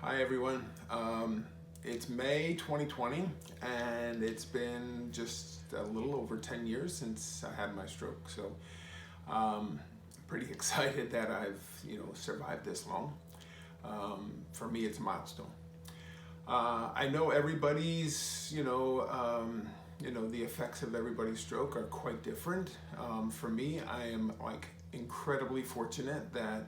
Hi everyone. It's May 2020 and it's been just a little over 10 years since I had my stroke. So pretty excited that I've survived this long. For me it's a milestone. I know everybody's the effects of everybody's stroke are quite different. For me, I am incredibly fortunate that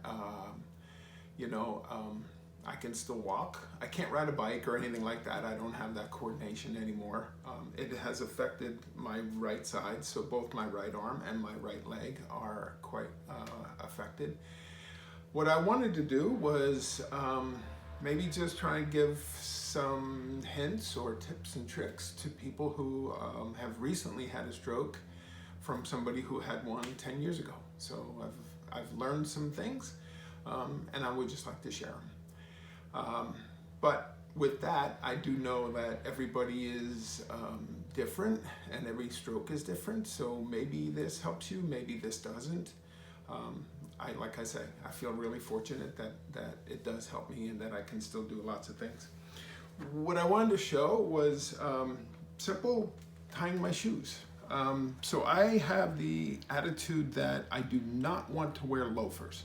I can still walk. I can't ride a bike or anything like that. I don't have that coordination anymore. It has affected my right side, so both my right arm and my right leg are quite affected. What I wanted to do was maybe just try and give some hints or tips and tricks to people who have recently had a stroke from somebody who had one 10 years ago. So I've learned some things and I would just like to share them. But with that, I do know that everybody is different and every stroke is different. So maybe this helps you, maybe this doesn't. Like I say, I feel really fortunate that it does help me and that I can still do lots of things. What I wanted to show was simple tying my shoes. So I have the attitude that I do not want to wear loafers.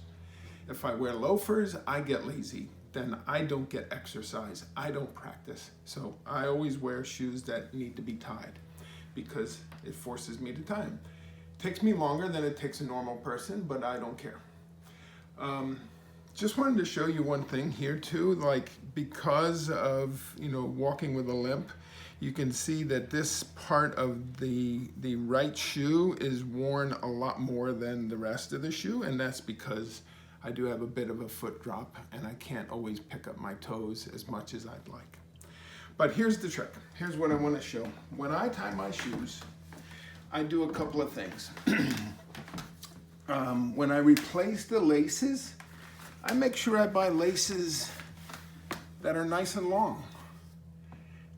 If I wear loafers, I get lazy. Then I don't get exercise. I don't practice. So I always wear shoes that need to be tied because it forces me to tie them. It takes me longer than it takes a normal person, but I don't care. Just wanted to show you one thing here too, because of walking with a limp, you can see that this part of the right shoe is worn a lot more than the rest of the shoe, and that's because I do have a bit of a foot drop and I can't always pick up my toes as much as I'd like. But here's the trick. Here's what I want to show. When I tie my shoes, I do a couple of things. When I replace the laces, I make sure I buy laces that are nice and long.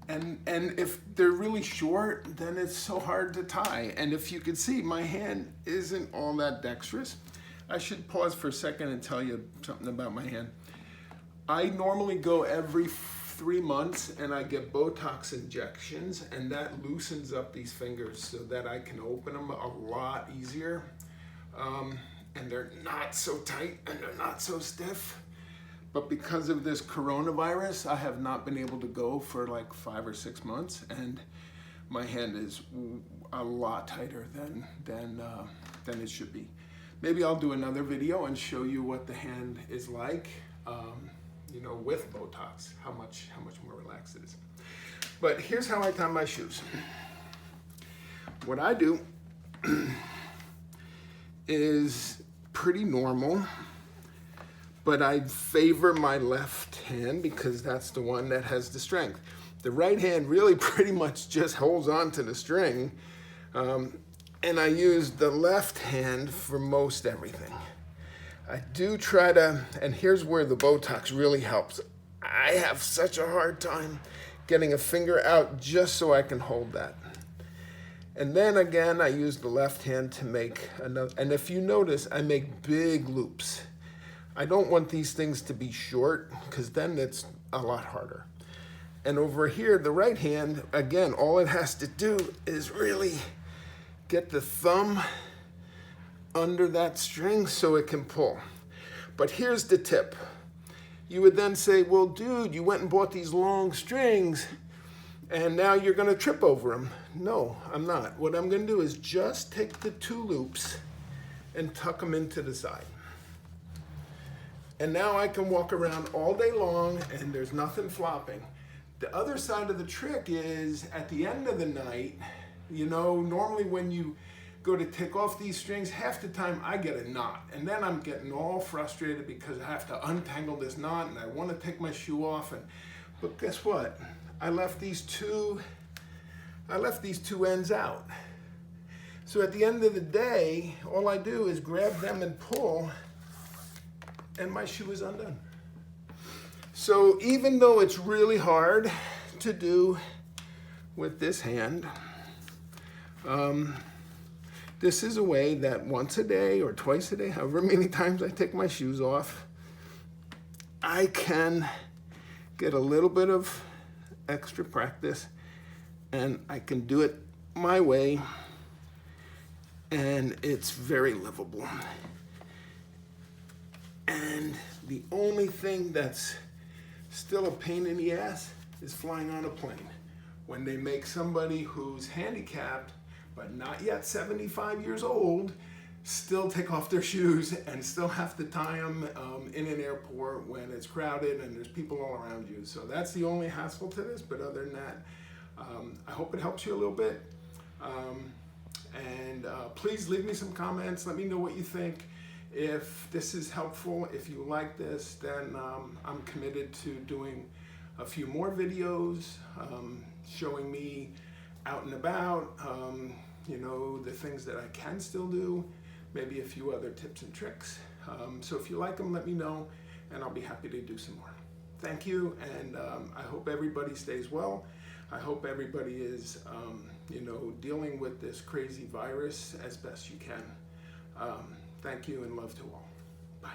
And if they're really short, then it's so hard to tie. And if you can see, my hand isn't all that dexterous. I should pause for a second and tell you something about my hand. I normally go every 3 months and I get Botox injections, and that loosens up these fingers so that I can open them a lot easier. And they're not so tight and they're not so stiff. But because of this coronavirus, I have not been able to go for like 5 or 6 months, and my hand is a lot tighter than it should be. Maybe I'll do another video and show you what the hand is like, with Botox, how much more relaxed it is. But here's how I tie my shoes. What I do is pretty normal, but I favor my left hand because that's the one that has the strength. The right hand really pretty much just holds on to the string. And I use the left hand for most everything. I do try to, and here's where the Botox really helps. I have such a hard time getting a finger out just so I can hold that. And then again, I use the left hand to make another, and if you notice, I make big loops. I don't want these things to be short because then it's a lot harder. And over here, the right hand, again, all it has to do is really get the thumb under that string so it can pull. But here's the tip. You would then say, well, dude, you went and bought these long strings and now you're gonna trip over them. No, I'm not. What I'm gonna do is just take the 2 loops and tuck them into the side. And now I can walk around all day long and there's nothing flopping. The other side of the trick is at the end of the night, normally when you go to take off these strings, half the time I get a knot. And then I'm getting all frustrated because I have to untangle this knot and I want to take my shoe off. But guess what? I left these two ends out. So at the end of the day, all I do is grab them and pull, and my shoe is undone. So even though it's really hard to do with this hand, this is a way that once a day or twice a day, however many times I take my shoes off, I can get a little bit of extra practice, and I can do it my way, and it's very livable. And the only thing that's still a pain in the ass is flying on a plane. When they make somebody who's handicapped but not yet 75 years old still take off their shoes and still have to tie them in an airport when it's crowded and there's people all around you. So that's the only hassle to this, but other than that, I hope it helps you a little bit. Please leave me some comments. Let me know what you think. If this is helpful, if you like this, then I'm committed to doing a few more videos showing me out and about, you know, the things that I can still do, maybe a few other tips and tricks. So if you like them, let me know, and I'll be happy to do some more. Thank you, and I hope everybody stays well. I hope everybody is, you know, dealing with this crazy virus as best you can. Thank you, and love to all. Bye.